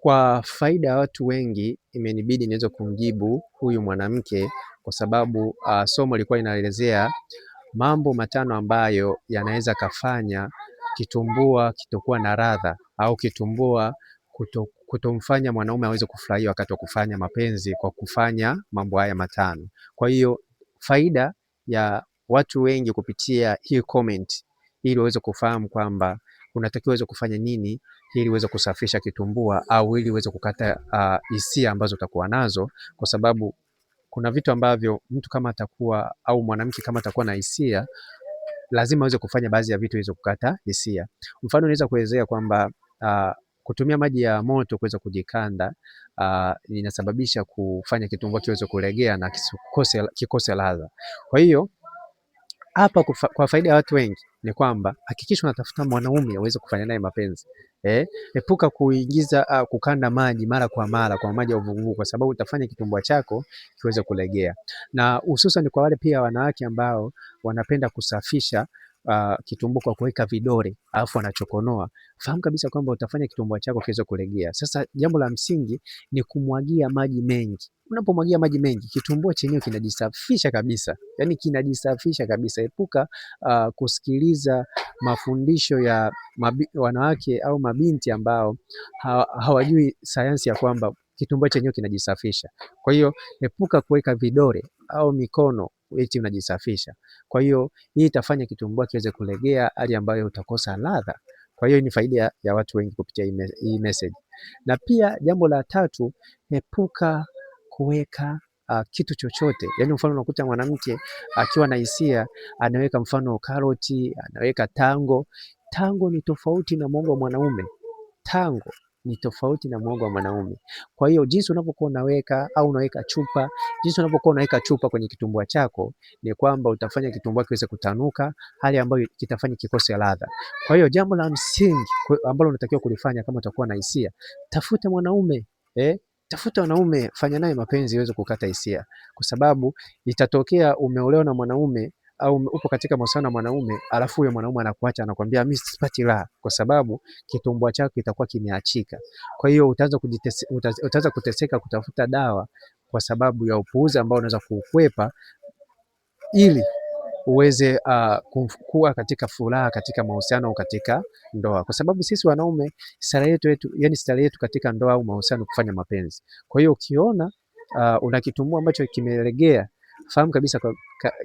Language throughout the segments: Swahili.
Kwa faida ya watu wengi imenibidi niweze kumjibu huyu mwanamke kwa sababu somo lilikuwa linaelezea mambo matano ambayo yanaweza kafanya kitumbua kitokuwa na ladha au kitumbua kutomfanya mwanaume aweze kufurahia wakati wa kufanya mapenzi kwa kufanya mambo haya matano. Kwa hiyo faida ya watu wengi kupitia hii comment ili waweze kufahamu kwamba unatakiwa uweze kufanya nini ili uweze kusafisha kitumbua au ili uweze kukata hisia ambazo utakuwa nazo, kwa sababu kuna vitu ambavyo mtu kama atakuwa au mwanamke kama atakuwa na hisia lazima aweze kufanya baadhi ya vitu hizo kukata hisia. Mfano naweza kuelezea kwamba kutumia maji ya moto kuweza kujikanda inasababisha kufanya kitumbua kiweze kulegea na kikose ladha. Kwa hiyo hapa kwa faida ya watu wengi ni kwamba hakikisha unatafuta mwanaume aweze kufanya naye mapenzi. Epuka kukanda maji mara kwa mara kwa maji ya uvuguvugu, kwa sababu utafanya kitumbua chako kiweze kulegea. Na hususan kwa wale pia wanawake ambao wanapenda kusafisha kitumbua kwa kuweka vidole alafu anachokonoa, fahamu kabisa kwamba utafanya kitumbua chako kiweze kulegea. Sasa jambo la msingi ni kumwagia maji mengi. Unapomwagia maji mengi kitumbua chenyewe kinajisafisha kabisa, yani kinajisafisha kabisa. Epuka kusikiliza mafundisho ya wanawake au mabinti ambao hawajui sayansi ya kwamba kitumbua chenyewe kinajisafisha. Kwa hiyo epuka kuweka vidole au mikono eti unajisafisha. Kwa hiyo hii itafanya kitumbua kiweze kulegea, hali ambayo utakosa ladha. Kwa hiyo ni faida ya watu wengi kupitia hii message. Na pia jambo la tatu, epuka kuweka kitu chochote. Yaani mfano unakuta mwanamke akiwa na hisia anaweka mfano karoti, anaweka tango. Tango ni tofauti na muhogo wa mwanaume. Tango ni tofauti na muhogo wa mwanaume. Kwa hiyo jinsi unapokuwa unaweka au unaweka chupa, jinsi unapokuwa unaweka chupa kwenye kitumbua chako ni kwamba utafanya kitumbua kiweze kutanuka, hali ambayo kitafanya kikose ladha. Kwa hiyo jambo la msingi ambalo unatakiwa kulifanya kama utakuwa na hisia, tafuta mwanaume, tafuta wanaume, fanya naye mapenzi iweze kukata hisia, kwa sababu itatokea umeolewa na mwanaume au upo katika mahusiano na mwanaume alafu huyo mwanaume anakuacha, anakuambia mimi sipati raha, kwa sababu kitumbua chako kitakuwa kimeachika. Kwa hiyo utaanza kuteseka kutafuta dawa kwa sababu ya upuuzi ambao unaweza kukwepa ili uweze kuwa katika furaha katika mahusiano au katika ndoa, kwa sababu sisi wanaume starehe yetu katika ndoa au mahusiano kufanya mapenzi. Kwa hiyo ukiona una kitumbua ambacho kimelegea, fahamu kabisa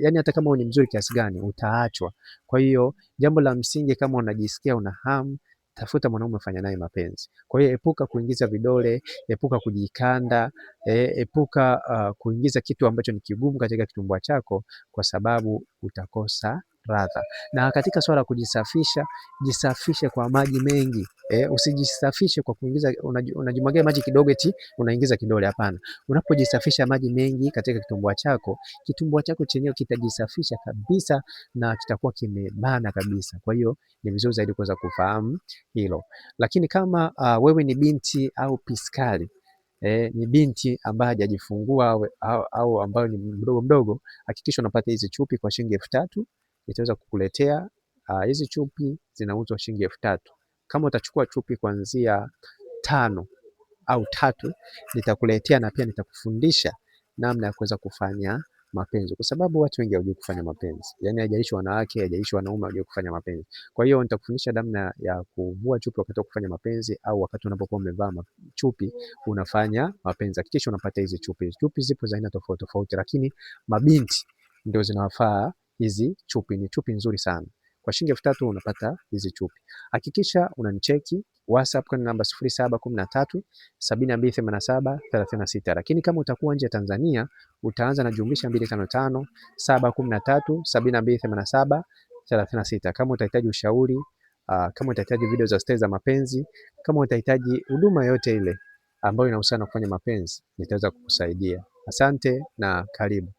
yani hata kama ni mzuri kiasi gani utaachwa. Kwa hiyo jambo la msingi, kama unajisikia una hamu, tafuta mwanaume, fanya naye mapenzi. Kwa hiyo epuka kuingiza vidole, epuka kujikanda, epuka kuingiza kitu ambacho ni kigumu katika kitumbua chako, kwa sababu utakosa ladha. Na katika swala kujisafisha, jisafishe kwa maji mengi. Usijisafishe kwa kuingiza unajimwagia maji kidogo eti unaingiza kidole, hapana. Unapojisafisha maji mengi katika kitumbua chako chenyewe kitajisafisha kabisa na kitakuwa kimebana kabisa. Kwa hiyo ni vizuri zaidi kuweza kufahamu hilo. Lakini kama wewe ni binti au piskali, ni binti ambaye hajajifungua au ambayo ni mdogo, hakikisha unapata hizi chupi kwa shilingi 3000. Itaweza kukuletea hizi chupi zinauzwa shilingi 3000. Kama utachukua chupi kuanzia 5 au 3, nitakuletea na pia nitakufundisha namna ya kuweza kufanya mapenzi, kwa sababu watu wengi hawajui kufanya mapenzi. Yani haijalishi wanawake, haijalishi wanaume, hawajui kufanya mapenzi. Kwa hiyo nitakufundisha namna ya kuvua chupi wakati wa kufanya mapenzi, au wakati unapokuwa umevaa chupi unafanya mapenzi. Hakikisha unapata hizi chupi. Chupi zipo za aina tofauti tofauti, lakini mabinti ndio zinawafaa hizi chupi. Ni chupi nzuri sana. Kwa shilingi 3000 unapata hizi chupi. Hakikisha unanicheki WhatsApp kwa namba 0713 7287 36. Lakini kama utakuwa nje ya Tanzania utaanza na jumlisha 255 713 7287 36. Kama utahitaji ushauri, kama utahitaji video za stori za mapenzi, kama utahitaji huduma yote ile ambayo inahusiana na kufanya mapenzi, nitaweza kukusaidia. Asante na karibu.